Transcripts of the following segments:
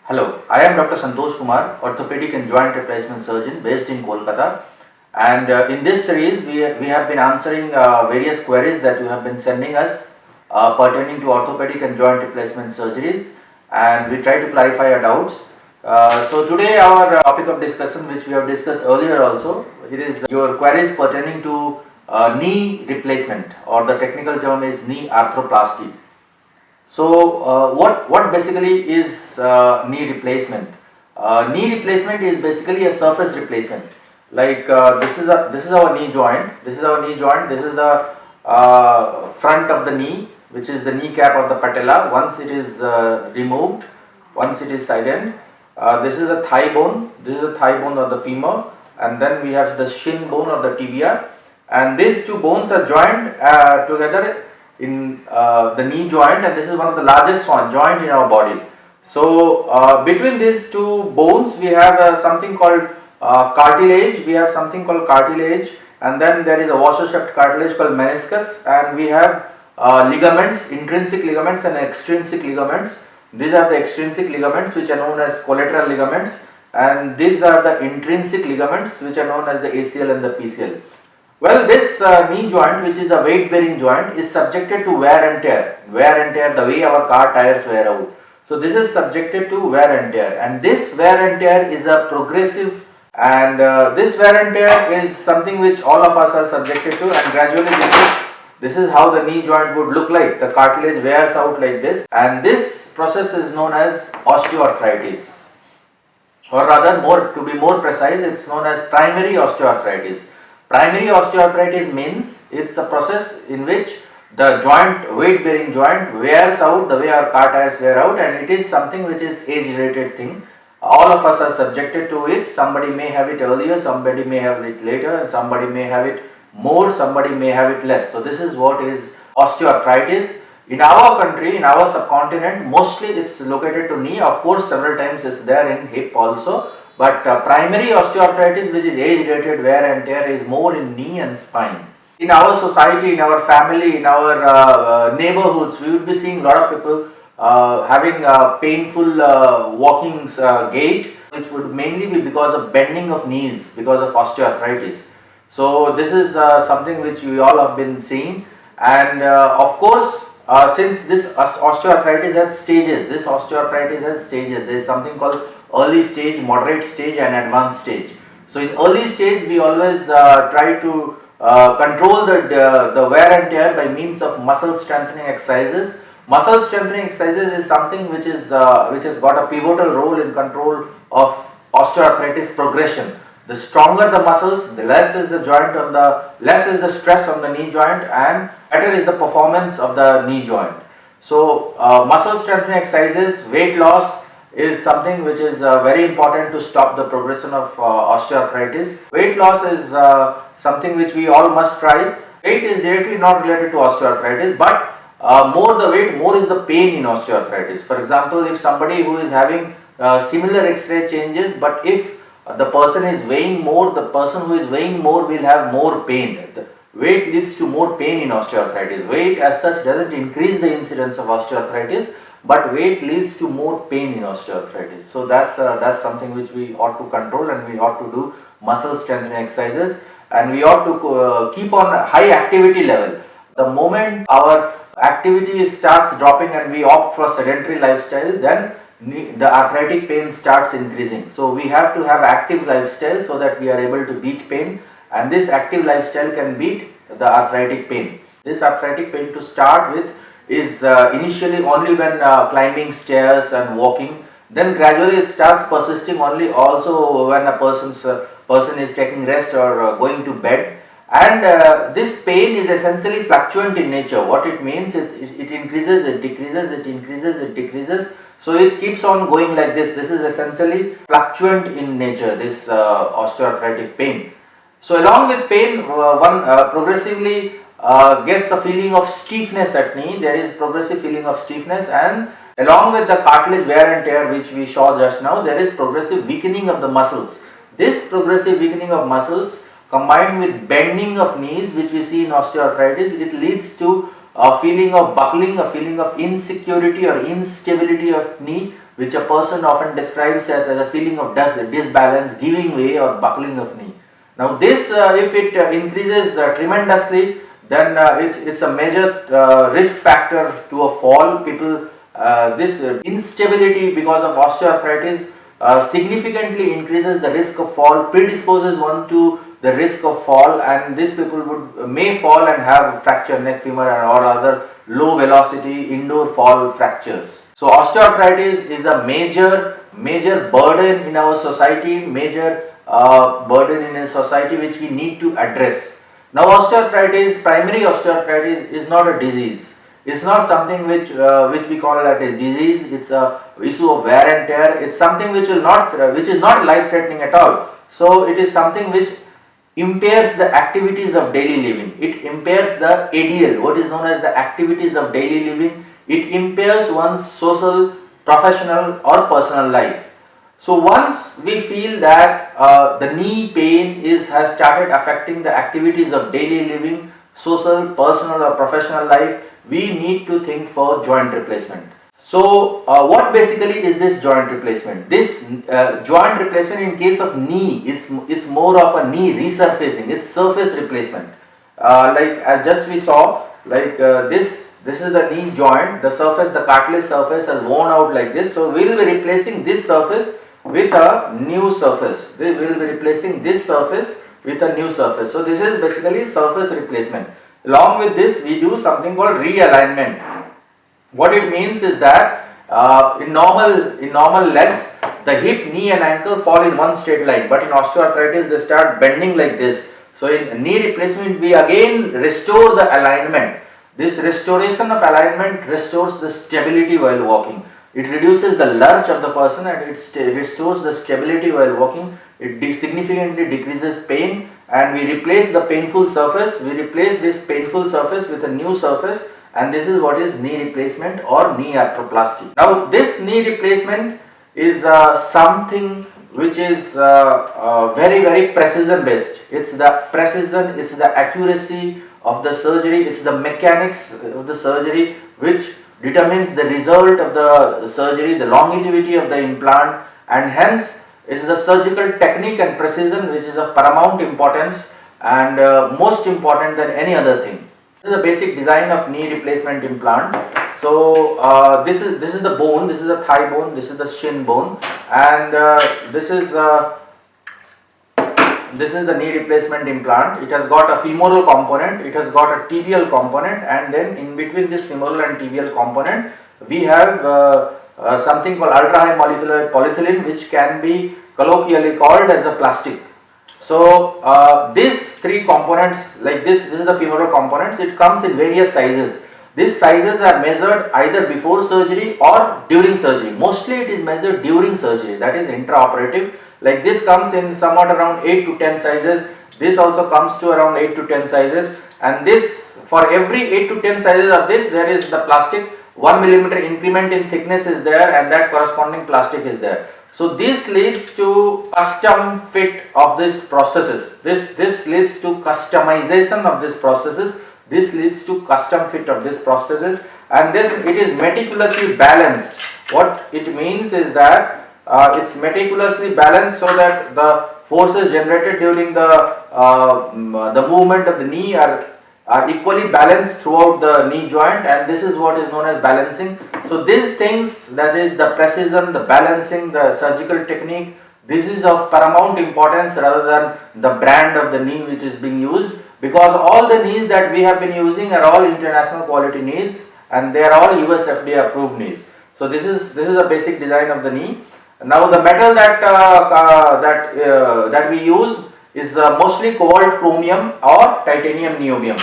Hello, I am Dr. Santosh Kumar, orthopedic and joint replacement surgeon based in Kolkata. And in this series, we have been answering various queries that you have been sending us pertaining to orthopedic and joint replacement surgeries, and we try to clarify your doubts. So today our topic of discussion, which we have discussed earlier also, it is your queries pertaining to knee replacement, or the technical term is knee arthroplasty. So, what basically is knee replacement? Knee replacement is basically a surface replacement. Like this is our knee joint. This is our knee joint. This is the front of the knee, which is the kneecap of the patella. Once it is removed, once it is silent, this is the thigh bone. This is the thigh bone of the femur, and then we have the shin bone of the tibia, and these two bones are joined together in the knee joint, and this is one of the largest joint in our body. So between these two bones we have something called cartilage. We have something called cartilage, and then there is a washer shaft cartilage called meniscus, and we have ligaments, intrinsic ligaments and extrinsic ligaments. These are the extrinsic ligaments, which are known as collateral ligaments, and these are the intrinsic ligaments, which are known as the ACL and the PCL. Well, this knee joint, which is a weight bearing joint, is subjected to wear and tear. Wear and tear, the way our car tires wear out. So this is subjected to wear and tear, and this wear and tear is a progressive, and this wear and tear is something which all of us are subjected to, and gradually this is how the knee joint would look like. The cartilage wears out like this, and this process is known as osteoarthritis, or rather, to be more precise, it's known as primary osteoarthritis. Primary osteoarthritis means it's a process in which the joint, weight bearing joint, wears out the way our car tires wear out, and it is something which is age related thing. All of us are subjected to it. Somebody may have it earlier, somebody may have it later, and somebody may have it more, somebody may have it less. So this is what is osteoarthritis. In our country, in our subcontinent, mostly it's located to knee. Of course, several times it's there in hip also. But primary osteoarthritis, which is age-related wear and tear, is more in knee and spine. In our society, in our family, in our neighborhoods, we would be seeing a lot of people having painful walking gait, which would mainly be because of bending of knees, because of osteoarthritis. So this is something which we all have been seeing, and of course, since this osteoarthritis has stages, there is something called early stage, moderate stage and advanced stage. So in early stage we always try to control the wear and tear by means of muscle strengthening exercises. Muscle strengthening exercises is something which has got a pivotal role in control of osteoarthritis progression. The stronger the muscles, the less is the stress on the knee joint, and better is the performance of the knee joint. So muscle strengthening exercises, weight loss is something which is very important to stop the progression of osteoarthritis. Weight loss is something which we all must try. Weight is directly not related to osteoarthritis, but more the weight, more is the pain in osteoarthritis. For example, if somebody who is having similar X-ray changes, but if the person is weighing more, the person who is weighing more will have more pain. The weight leads to more pain in osteoarthritis. Weight as such doesn't increase the incidence of osteoarthritis, but weight leads to more pain in osteoarthritis. So that's something which we ought to control, and we ought to do muscle strengthening exercises, and we ought to keep on high activity level. The moment our activity starts dropping and we opt for sedentary lifestyle, then the arthritic pain starts increasing. So we have to have active lifestyle so that we are able to beat pain, and this active lifestyle can beat the arthritic pain. This arthritic pain, to start with, is initially only when climbing stairs and walking. Then gradually it starts persisting only also when a person is taking rest or going to bed. And this pain is essentially fluctuant in nature. What it means, it increases, it decreases, it increases, it decreases. So it keeps on going like this. This is essentially fluctuant in nature, this osteoarthritic pain. So along with pain, one progressively gets a feeling of stiffness at knee. There is progressive feeling of stiffness, and along with the cartilage wear and tear, which we saw just now, there is progressive weakening of the muscles. This progressive weakening of muscles, combined with bending of knees, which we see in osteoarthritis, it leads to a feeling of buckling, a feeling of insecurity or instability of knee, which a person often describes as a feeling of disbalance, giving way or buckling of knee. Now this, if it increases tremendously, then it's a major risk factor to a fall. People, this instability because of osteoarthritis significantly increases the risk of fall, predisposes one to the risk of fall, and these people may fall and have fractured neck, femur, or other low velocity indoor fall fractures. So osteoarthritis is a major burden in our society, major burden in a society which we need to address. Now osteoarthritis, primary osteoarthritis is not a disease. It's not something which we call it a disease. It's a issue of wear and tear. It's something which which is not life threatening at all. So it is something which impairs the activities of daily living. It impairs the ADL, what is known as the activities of daily living. It impairs one's social, professional or personal life. So once we feel that the knee pain has started affecting the activities of daily living, social, personal or professional life, we need to think for joint replacement. So what basically is this joint replacement? This joint replacement in case of knee is more of a knee resurfacing, it's surface replacement. Like as just we saw, like this is the knee joint, the surface, the cartilage surface has worn out like this. So we will be replacing this surface with a new surface. We will be replacing this surface with a new surface. So this is basically surface replacement. Along with this, we do something called realignment. What it means is that in normal legs, the hip, knee and ankle fall in one straight line, but in osteoarthritis they start bending like this. So in knee replacement, we again restore the alignment. This restoration of alignment restores the stability while walking. It reduces the lurch of the person and it restores the stability while walking. It significantly decreases pain, and we replace the painful surface. We replace this painful surface with a new surface, and this is what is knee replacement or knee arthroplasty. Now this knee replacement is something which is very precision based. It's the precision, it's the accuracy of the surgery, it's the mechanics of the surgery which determines the result of the surgery, the longevity of the implant, and hence is the surgical technique and precision which is of paramount importance and most important than any other thing. This is the basic design of knee replacement implant. So this is the bone, this is the thigh bone, this is the shin bone, and this is the knee replacement implant. It has got a femoral component, it has got a tibial component, and then in between this femoral and tibial component we have something called ultra high molecular polyethylene, which can be colloquially called as a plastic. So these three components, like this is the femoral components. It comes in various sizes. These sizes are measured either before surgery or during surgery. Mostly it is measured during surgery, that is intraoperative. Like this comes in somewhat around 8 to 10 sizes. This also comes to around 8 to 10 sizes, and this, for every 8 to 10 sizes of this, there is the plastic 1 millimeter increment in thickness is there, and that corresponding plastic is there. So this leads to custom fit of this prosthesis. This leads to customization of this prosthesis. This leads to custom fit of this prosthesis, and this, it is meticulously balanced. What it means is that it's meticulously balanced so that the forces generated during the movement of the knee are equally balanced throughout the knee joint, and this is what is known as balancing. So these things, that is the precision, the balancing, the surgical technique, this is of paramount importance rather than the brand of the knee which is being used, because all the knees that we have been using are all international quality knees, and they are all US FDA approved knees. So this is a basic design of the knee. Now the metal that we use is mostly cobalt chromium or titanium niobium.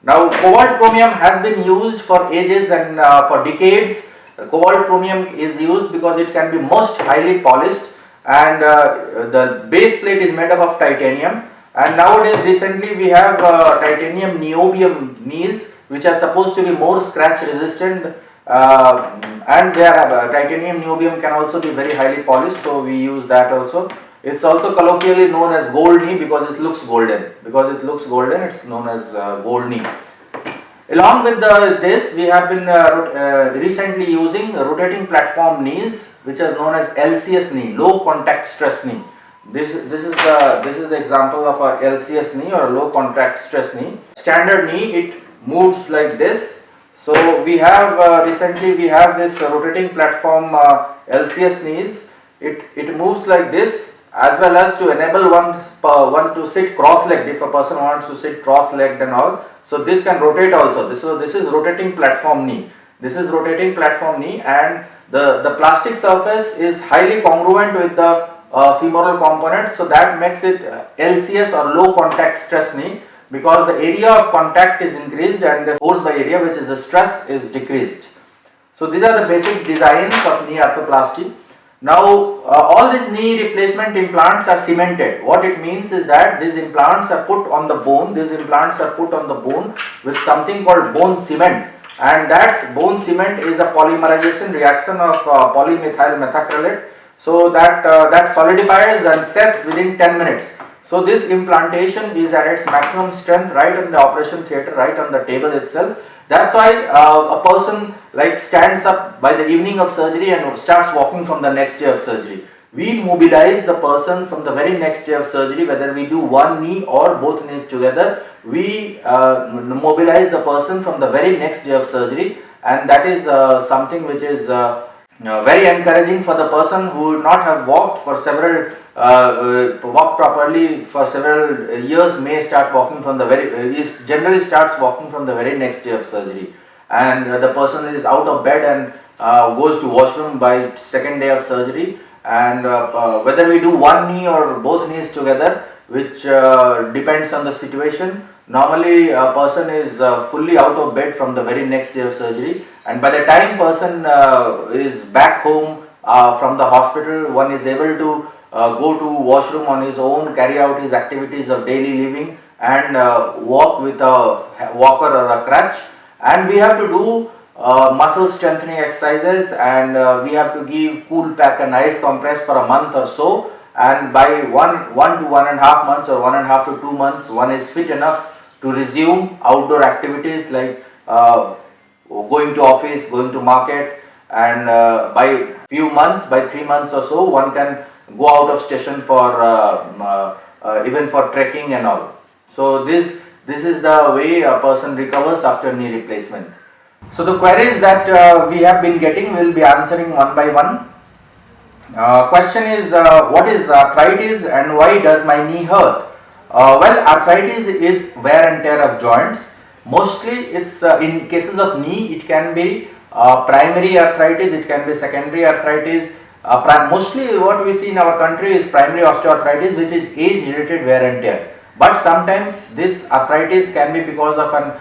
Now cobalt chromium has been used for ages and for decades. Cobalt chromium is used because it can be most highly polished, and the base plate is made up of titanium. And nowadays recently we have titanium niobium knees which are supposed to be more scratch resistant, and their titanium niobium can also be very highly polished, so we use that also. It's also colloquially known as gold knee because it looks golden. Because it looks golden, it's known as gold knee. Along with this, we have been recently using rotating platform knees, which is known as LCS knee, low contact stress knee. This is the example of a LCS knee or a low contact stress knee. Standard knee, it moves like this. So we have recently we have this rotating platform LCS knees. It moves like this, as well as to enable one to sit cross-legged if a person wants to sit cross-legged and all. So this can rotate also. This is rotating platform knee. This is rotating platform knee, and the plastic surface is highly congruent with the femoral component, so that makes it LCS or low contact stress knee, because the area of contact is increased and the force by area, which is the stress, is decreased. So these are the basic designs of knee arthroplasty. Now all these knee replacement implants are cemented. What it means is that these implants are put on the bone. These implants are put on the bone with something called bone cement, and that bone cement is a polymerization reaction of polymethyl methacrylate. So that solidifies and sets within 10 minutes. So this implantation is at its maximum strength right in the operation theatre, right on the table itself. That's why a person like stands up by the evening of surgery and starts walking from the next day of surgery. We mobilize the person from the very next day of surgery, whether we do one knee or both knees together. We mobilize the person from the very next day of surgery, and that is something which is very encouraging for the person who would not have walked for several walked properly for several years, may start walking from the very generally starts walking from the very next day of surgery, and the person is out of bed and goes to washroom by second day of surgery. And whether we do one knee or both knees together, which depends on the situation. Normally a person is fully out of bed from the very next day of surgery, and by the time person is back home from the hospital, one is able to go to washroom on his own, carry out his activities of daily living, and walk with a walker or a crutch. And we have to do muscle strengthening exercises, and we have to give cool pack and ice compress for a month or so. And by 1 to 1.5 months or 1.5 to 2 months, one is fit enough to resume outdoor activities like going to office, going to market, and by few months, by 3 months or so, one can go out of station for even for trekking and all. So this is the way a person recovers after knee replacement. So the queries that we have been getting, we will be answering one by one. Question is, what is arthritis and why does my knee hurt? Well, arthritis is wear and tear of joints. Mostly it's in cases of knee, it can be primary arthritis, it can be secondary arthritis. Mostly what we see in our country is primary osteoarthritis, which is age related wear and tear. But sometimes this arthritis can be because of an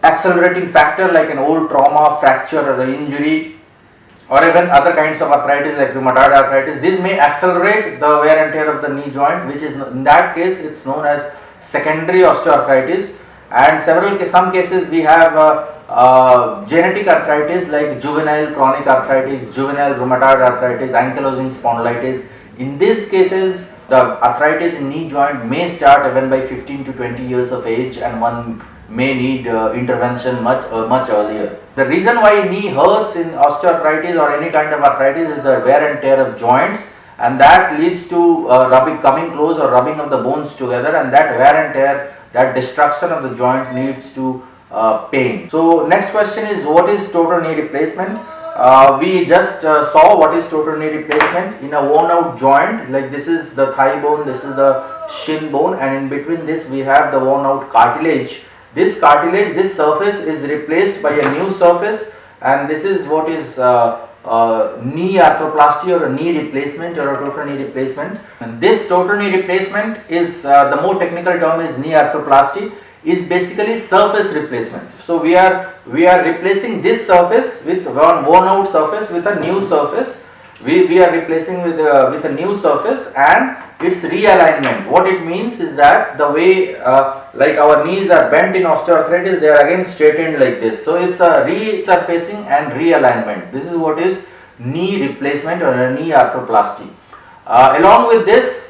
accelerating factor like an old trauma, fracture or injury, or even other kinds of arthritis like rheumatoid arthritis. This may accelerate the wear and tear of the knee joint, which is in that case it's known as secondary osteoarthritis. And some cases we have genetic arthritis like juvenile chronic arthritis, juvenile rheumatoid arthritis, ankylosing spondylitis. In these cases, the arthritis in knee joint may start even by 15 to 20 years of age, and one may need intervention much earlier. The reason why knee hurts in osteoarthritis or any kind of arthritis is the wear and tear of joints, and that leads to coming close or rubbing of the bones together, and that wear and tear, that destruction of the joint leads to pain. So next question is, what is total knee replacement? We just saw what is total knee replacement in a worn out joint. Like this is the thigh bone, this is the shin bone, and in between this we have the worn out cartilage. This cartilage, this surface is replaced by a new surface, and this is what is knee arthroplasty or a knee replacement or a total knee replacement. And this total knee replacement is the more technical term is knee arthroplasty, is basically surface replacement. So we are replacing this surface with one worn out surface with a new surface. We are replacing with a new surface, and its realignment. What it means is that the way like our knees are bent in osteoarthritis, they are again straightened like this. So it's a resurfacing and realignment. This is what is knee replacement or a knee arthroplasty. Along with this,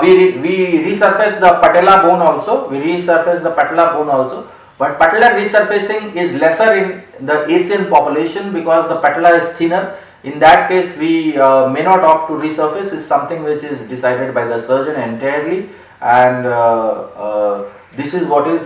we resurface the patella bone also. We resurface the patella bone also. But patellar resurfacing is lesser in the Asian population because the patella is thinner. In that case, we may not opt to resurface. It's something which is decided by the surgeon entirely, and this is what is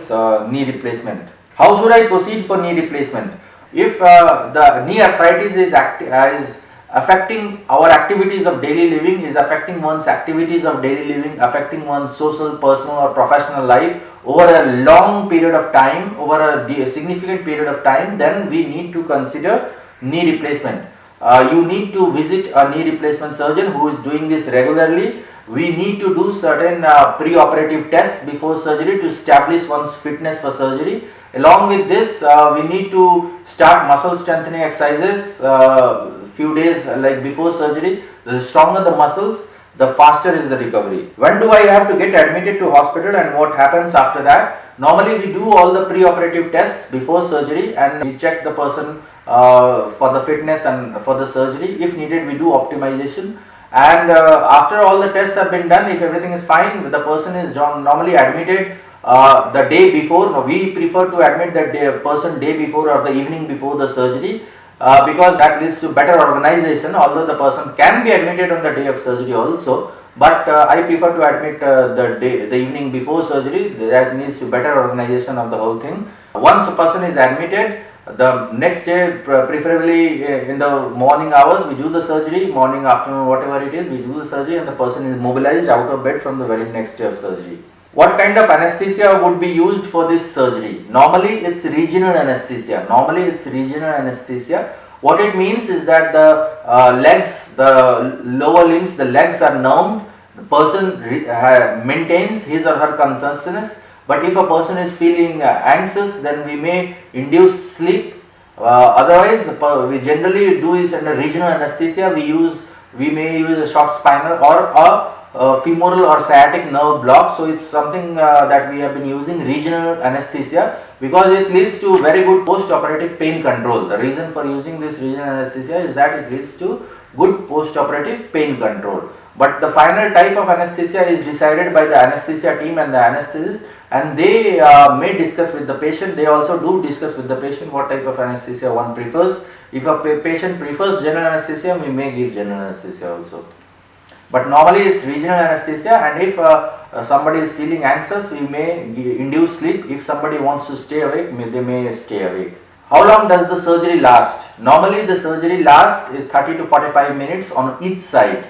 knee replacement. How should I proceed for knee replacement? If the knee arthritis is affecting our activities of daily living, is affecting one's activities of daily living, affecting one's social, personal or professional life over a long period of time, over a significant period of time, then we need to consider knee replacement. You need to visit a knee replacement surgeon who is doing this regularly. We need to do certain pre-operative tests before surgery to establish one's fitness for surgery. Along with this, we need to start muscle strengthening exercises few days like before surgery. The stronger the muscles, the faster is the recovery. When do I have to get admitted to hospital and what happens after that? Normally we do all the pre-operative tests before surgery and we check the person for the fitness and for the surgery. If needed, we do optimization. And after all the tests have been done, if everything is fine, the person is normally admitted the day before. We prefer to admit the person day before or the evening before the surgery because that leads to better organization, although the person can be admitted on the day of surgery also. But I prefer to admit the evening before surgery. That leads to better organization of the whole thing. Once a person is admitted, the next day, preferably in the morning hours, we do the surgery. Morning, afternoon, whatever it is, we do the surgery and the person is mobilized out of bed from the very next day of surgery. What kind of anesthesia would be used for this surgery? Normally it's regional anesthesia. What it means is that the legs, the lower limbs, the legs are numbed. The person maintains his or her consciousness. But if a person is feeling anxious, then we may induce sleep. Otherwise, we generally do is under regional anesthesia. We may use a short spinal or a femoral or sciatic nerve block. So it's something that we have been using regional anesthesia because it leads to very good post-operative pain control. The reason for using this regional anesthesia is that it leads to good post-operative pain control. But the final type of anesthesia is decided by the anesthesia team and the anesthetist, and they may discuss with the patient. They also do discuss with the patient what type of anesthesia one prefers. If a patient prefers general anesthesia, we may give general anesthesia also. But normally it's regional anesthesia, and if somebody is feeling anxious, we may induce sleep. If somebody wants to stay awake, they may stay awake. How long does the surgery last? Normally the surgery lasts 30 to 45 minutes on each side.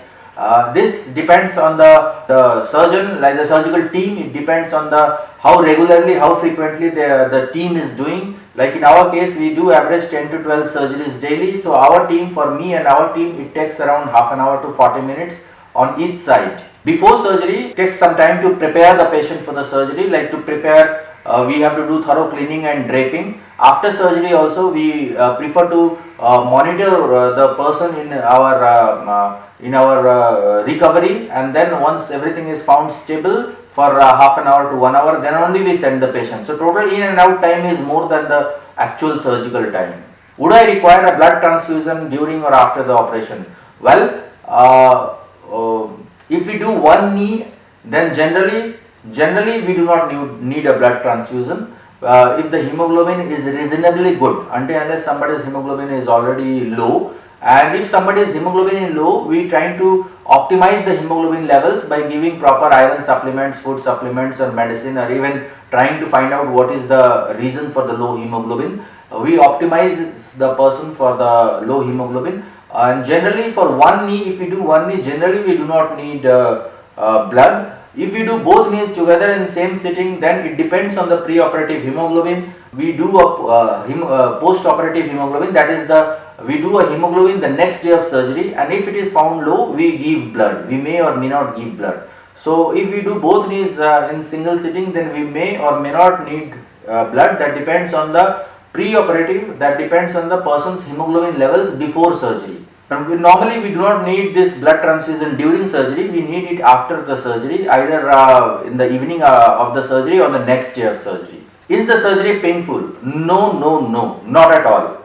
This depends on the surgeon, like the surgical team. It depends on how regularly, how frequently the team is doing. Like in our case, we do average 10 to 12 surgeries daily. So our team, for me and our team, it takes around half an hour to 40 minutes on each side. Before surgery, it takes some time to prepare the patient for the surgery. Like to prepare, we have to do thorough cleaning and draping. After surgery also, we prefer to monitor the person in our recovery, and then once everything is found stable for half an hour to 1 hour, then only we send the patient. So total in and out time is more than the actual surgical time. Would I require a blood transfusion during or after the operation? Well, if we do one knee, then generally we do not need a blood transfusion. If the hemoglobin is reasonably good, unless somebody's hemoglobin is already low, and if somebody's hemoglobin is low, we try to optimize the hemoglobin levels by giving proper iron supplements, food supplements or medicine, or even trying to find out what is the reason for the low hemoglobin. We optimize the person for the low hemoglobin. And generally for one knee, if we do one knee, generally we do not need blood. If we do both knees together in same sitting, then it depends on the pre-operative hemoglobin. We do a post-operative hemoglobin, that is we do a hemoglobin the next day of surgery, and if it is found low, we give blood. We may or may not give blood. So if we do both knees in single sitting, then we may or may not need blood. That depends on the pre-operative, that depends on the person's hemoglobin levels before surgery. Normally we do not need this blood transfusion during surgery, we need it after the surgery, either in the evening of the surgery or the next day of surgery. Is the surgery painful? No, not at all.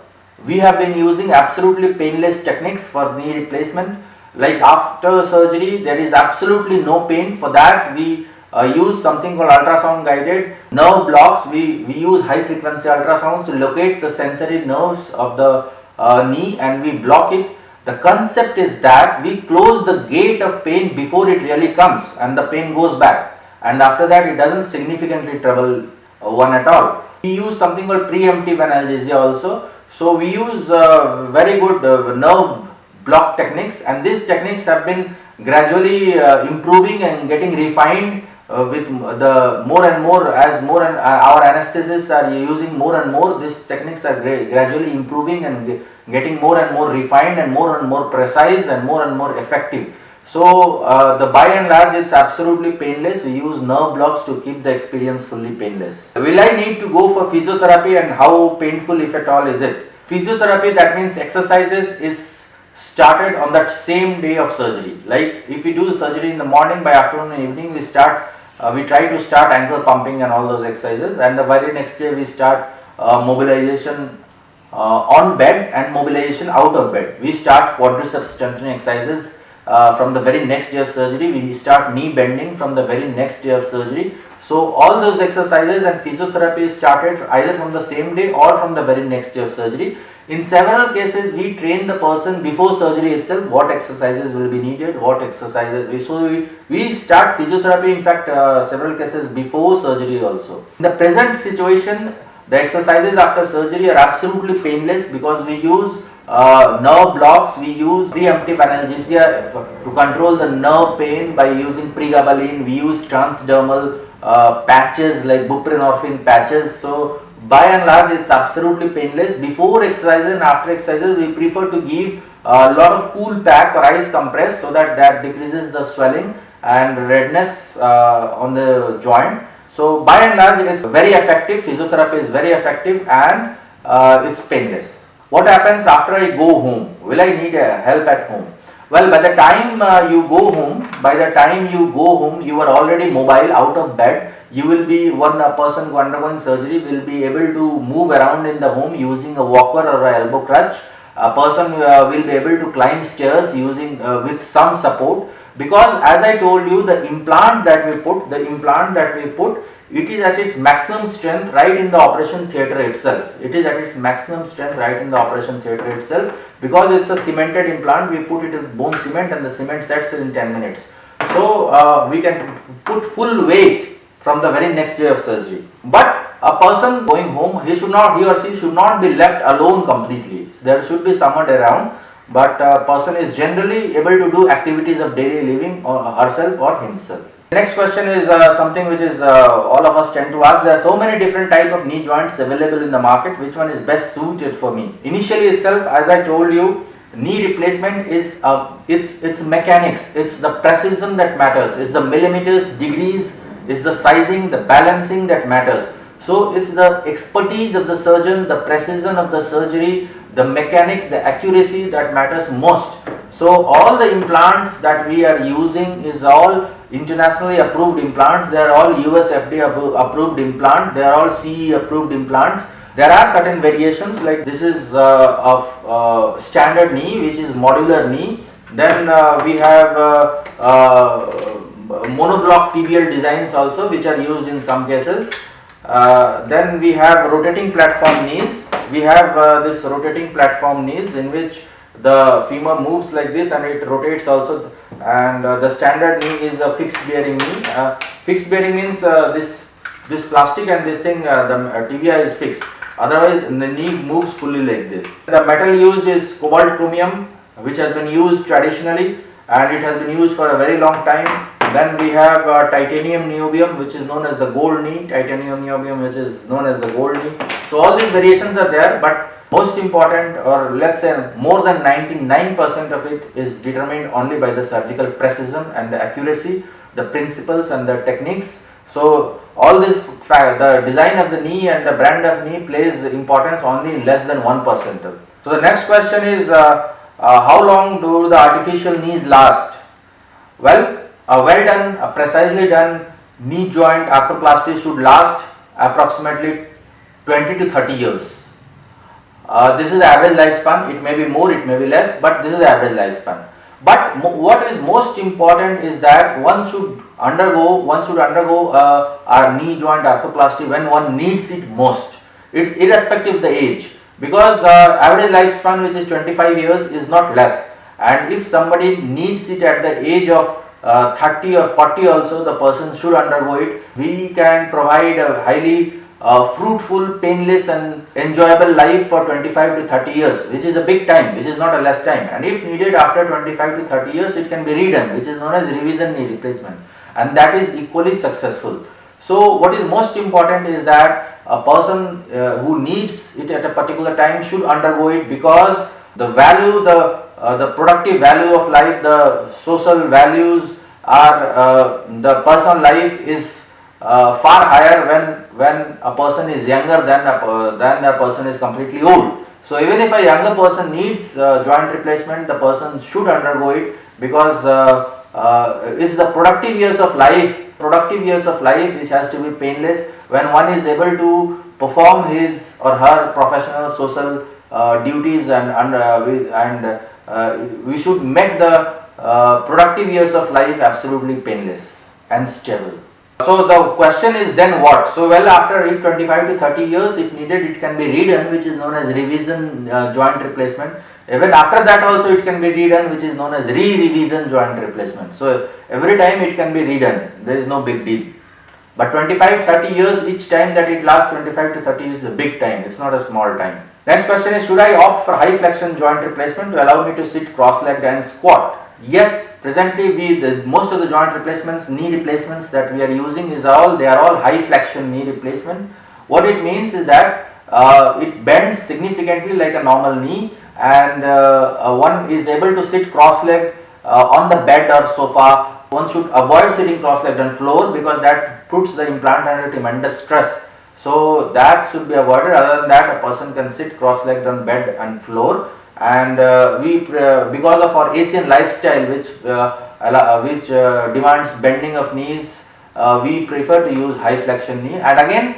We have been using absolutely painless techniques for knee replacement. Like after surgery, there is absolutely no pain. For that, we use something called ultrasound guided nerve blocks. We use high frequency ultrasound to locate the sensory nerves of the knee, and we block it. The concept is that we close the gate of pain before it really comes, and the pain goes back, and after that it doesn't significantly trouble one at all. We use something called preemptive analgesia also. So we use very good nerve block techniques, and these techniques have been gradually improving and getting refined with the more and more, as more and our anesthetists are using more and more. These techniques are gradually improving and getting more and more refined and more precise and more effective. So the by and large, it's absolutely painless. We use nerve blocks to keep the experience fully painless. Will I need to go for physiotherapy, and how painful, if at all, is it? Physiotherapy, that means exercises, is started on that same day of surgery. Like if we do surgery in the morning, by afternoon and evening we try to start ankle pumping and all those exercises, and the very next day we start mobilization on bed and mobilization out of bed. We start quadriceps strengthening exercises from the very next day of surgery. We start knee bending from the very next day of surgery. So all those exercises and physiotherapy started either from the same day or from the very next day of surgery. In several cases, we train the person before surgery itself what exercises will be needed, what exercises. We start physiotherapy, in fact, several cases before surgery also. In the present situation, the exercises after surgery are absolutely painless because we use nerve blocks, we use preemptive analgesia to control the nerve pain by using pregabalin, we use transdermal patches like buprenorphine patches. So by and large, it's absolutely painless. Before exercises and after exercises, we prefer to give a lot of cool pack or ice compress so that decreases the swelling and redness on the joint. So by and large, it's very effective. Physiotherapy is very effective, and it's painless. What happens after I go home? Will I need help at home? Well, by the time you go home, you are already mobile, out of bed. You will be, one person undergoing surgery will be able to move around in the home using a walker or an elbow crutch. A person will be able to climb stairs using with some support, because as I told you, the implant that we put, it is at its maximum strength right in the operation theatre itself. Because it's a cemented implant. We put it in bone cement and the cement sets in 10 minutes. So we can put full weight from the very next day of surgery. But a person going home, he or she should not be left alone completely. There should be someone around, but a person is generally able to do activities of daily living or herself or himself. The next question is something which is all of us tend to ask. There are so many different types of knee joints available in the market. Which one is best suited for me? Initially itself, as I told you, knee replacement is it's mechanics. It's the precision that matters. It's the millimeters, degrees. It's the sizing, the balancing that matters. So it's the expertise of the surgeon, the precision of the surgery, the mechanics, the accuracy that matters most. So all the implants that we are using is all internationally approved implants. They are all US FDA approved implants. They are all CE approved implants. There are certain variations, like this is of standard knee, which is modular knee. Then we have monoblock tibial designs also, which are used in some cases. Then we have rotating platform knees. We have this rotating platform knees in which the femur moves like this and it rotates also, and the standard knee is a fixed bearing knee. Fixed bearing means this plastic and this thing, the tibia is fixed, otherwise the knee moves fully like this. The metal used is cobalt chromium, which has been used traditionally and it has been used for a very long time. Then we have titanium niobium, which is known as the gold knee, titanium niobium, which is known as the gold knee. So all these variations are there, but most important, or let's say more than 99% of it, is determined only by the surgical precision and the accuracy, the principles and the techniques. So all this, the design of the knee and the brand of knee plays importance only in less than 1%. So the next question is, how long do the artificial knees last? Well, a well done, a precisely done knee joint arthroplasty should last approximately 20 to 30 years. This is the average lifespan. It may be more, it may be less, but this is the average lifespan. But what is most important is that one should undergo a knee joint arthroplasty when one needs it most. It's irrespective of the age, because average lifespan, which is 25 years, is not less. And if somebody needs it at the age of 30 or 40 also, the person should undergo it. We can provide a highly fruitful, painless and enjoyable life for 25 to 30 years, which is a big time, which is not a less time. And if needed after 25 to 30 years, it can be redone, which is known as revision knee replacement, and that is equally successful. So what is most important is that a person who needs it at a particular time should undergo it, because the value, the productive value of life, the social values are the personal life is far higher when a person is younger than a person is completely old. So even if a younger person needs joint replacement, the person should undergo it, because it's the productive years of life which has to be painless, when one is able to perform his or her professional social duties, and we should make the productive years of life absolutely painless and stable. So the question is then what? So well, after if 25 to 30 years, if needed, it can be redone, which is known as revision joint replacement. Even after that also it can be redone, which is known as revision joint replacement. So every time it can be redone, there is no big deal. But 25-30 years, each time that it lasts 25 to 30 years is a big time, it's not a small time. Next question is, should I opt for high flexion joint replacement to allow me to sit cross-legged and squat? Yes, presently most of the joint replacements, knee replacements that we are using they are all high flexion knee replacement. What it means is that it bends significantly like a normal knee, and one is able to sit cross-legged on the bed or sofa. One should avoid sitting cross-legged on floor, because that puts the implant under tremendous stress. So that should be avoided. Other than that, a person can sit cross-legged on bed and floor. And because of our Asian lifestyle, which demands bending of knees, we prefer to use high flexion knee. And again,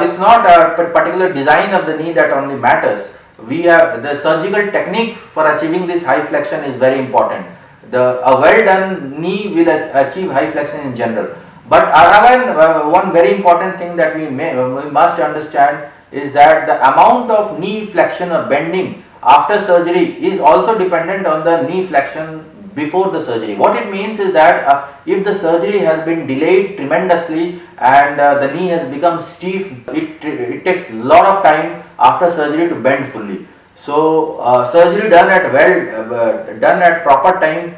it's not a particular design of the knee that only matters. We have the surgical technique for achieving this high flexion is very important. A well done knee will achieve high flexion in general. But again, one very important thing that we must understand is that the amount of knee flexion or bending after surgery is also dependent on the knee flexion before the surgery. What it means is that if the surgery has been delayed tremendously and the knee has become stiff, it takes a lot of time after surgery to bend fully. So surgery done at proper time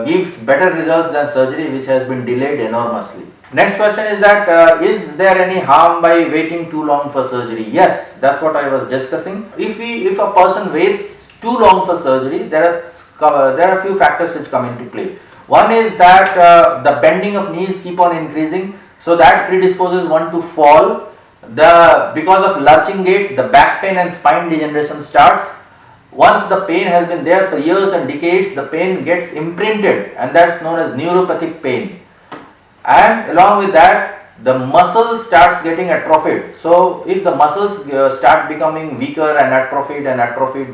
gives better results than surgery which has been delayed enormously. Next question is that is there any harm by waiting too long for surgery? Yes, that's what I was discussing. If a person waits too long for surgery, there are a few factors which come into play. One is that the bending of knees keep on increasing, so that predisposes one to fall. Because of lurching gait, the back pain and spine degeneration starts. Once the pain has been there for years and decades, the pain gets imprinted, and that's known as neuropathic pain. And along with that, the muscle starts getting atrophied. So if the muscles start becoming weaker and atrophied,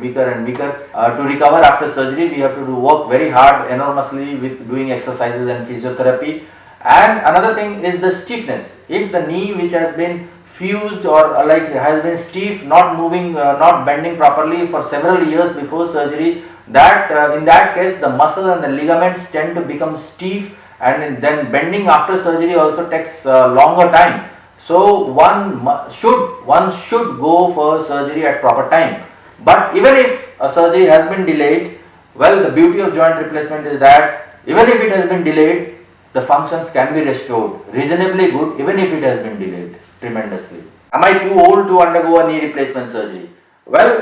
weaker and weaker, to recover after surgery, we have to work very hard, enormously, with doing exercises and physiotherapy. And another thing is the stiffness. If the knee, which has been fused or has been stiff, not moving, not bending properly for several years before surgery, that in that case the muscle and the ligaments tend to become stiff, and then bending after surgery also takes longer time. So one should go for surgery at proper time. But even if a surgery has been delayed, well, the beauty of joint replacement is that even if it has been delayed, the functions can be restored reasonably good, even if it has been delayed tremendously. Am I too old to undergo a knee replacement surgery? Well,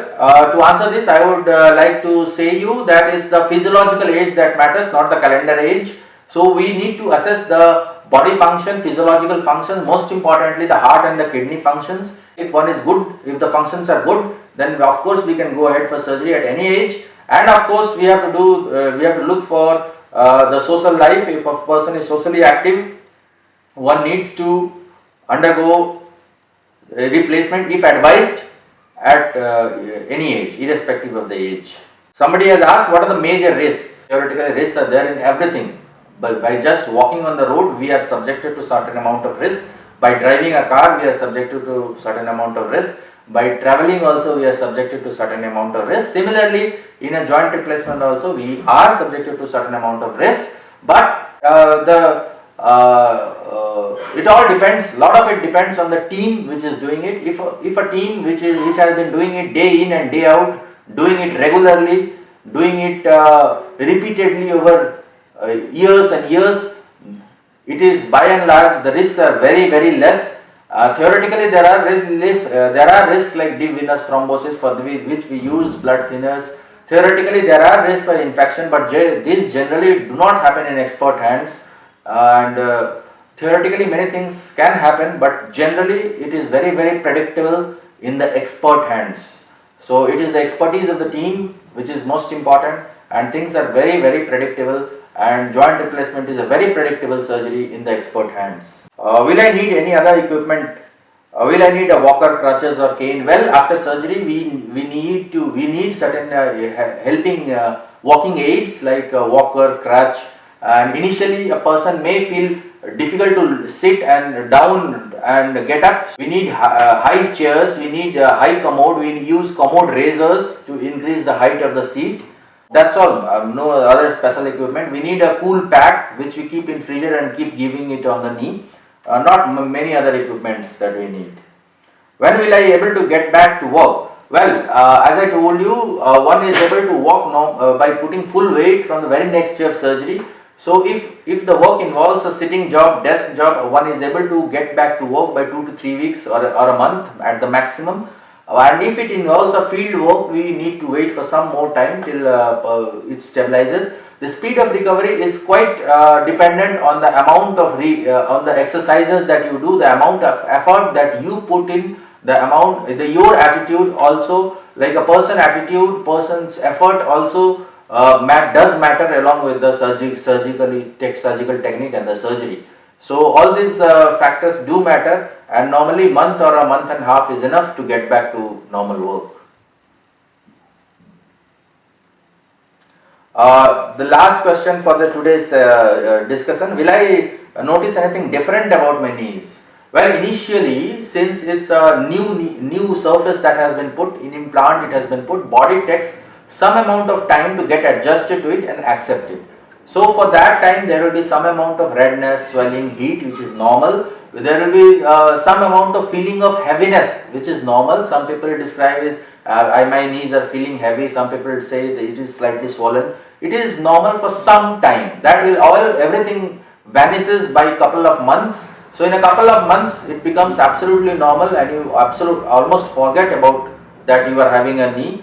to answer this, I would like to say you that is the physiological age that matters, not the calendar age. So we need to assess the body function, physiological function, most importantly the heart and the kidney functions. If one is good, if the functions are good, then of course we can go ahead for surgery at any age. And of course we have to look for the social life. If a person is socially active, one needs to undergo a replacement if advised at any age, irrespective of the age. Somebody has asked, what are the major risks? Theoretically, risks are there in everything. But by just walking on the road, we are subjected to certain amount of risk. By driving a car, we are subjected to certain amount of risk. By traveling also, we are subjected to certain amount of risk. Similarly, in a joint replacement also, we are subjected to certain amount of risk. But it all depends. A lot of it depends on the team which is doing it. If a team which has been doing it day in and day out, doing it regularly, doing it repeatedly over years and years, it is by and large the risks are very less. Theoretically, there are risks like deep venous thrombosis for which we use blood thinners. Theoretically, there are risks for infection, but these generally do not happen in expert hands. And theoretically, many things can happen, but generally, it is very predictable in the expert hands. So it is the expertise of the team which is most important, and things are very predictable, and joint replacement is a very predictable surgery in the expert hands. Will I need any other equipment? Will I need a walker, crutches or cane? Well, after surgery we need certain helping walking aids like a walker, crutch, and initially a person may feel difficult to sit and down and get up. We need high chairs, we need high commode, we use commode raisers to increase the height of the seat. That's all, no other special equipment. We need a cool pack which we keep in freezer and keep giving it on the knee. Not many other equipments that we need. When will I able to get back to work? Well, as I told you, one is able to walk by putting full weight from the very next day of surgery. So if the work involves a sitting job, desk job, one is able to get back to work by 2 to 3 weeks or a month at the maximum. And if it involves a field work, we need to wait for some more time till it stabilizes. The speed of recovery is quite dependent on the amount of on the exercises that you do, the amount of effort that you put in, your attitude also, like a person's effort also does matter along with the surgical technique and the surgery. So all these factors do matter, and normally month or a month and a half is enough to get back to normal work. The last question for today's discussion: will I notice anything different about my knees? Well, initially, since it's a new surface that has been put in implant, it has been put, body takes some amount of time to get adjusted to it and accept it. So for that time there will be some amount of redness, swelling, heat, which is normal. There will be some amount of feeling of heaviness, which is normal. Some people describe as my knees are feeling heavy. Some people say that it is slightly swollen. It is normal for some time. That will everything vanishes by a couple of months. So in a couple of months it becomes absolutely normal, and you almost forget about that you are having a knee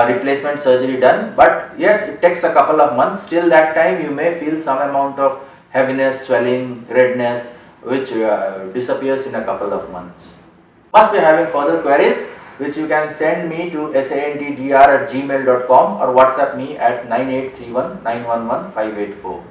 replacement surgery done. But yes, it takes a couple of months. Till that time you may feel some amount of heaviness, swelling, redness, which disappears in a couple of months. Must be having further queries, which you can send me to santdr@gmail.com or WhatsApp me at 9831 911 584.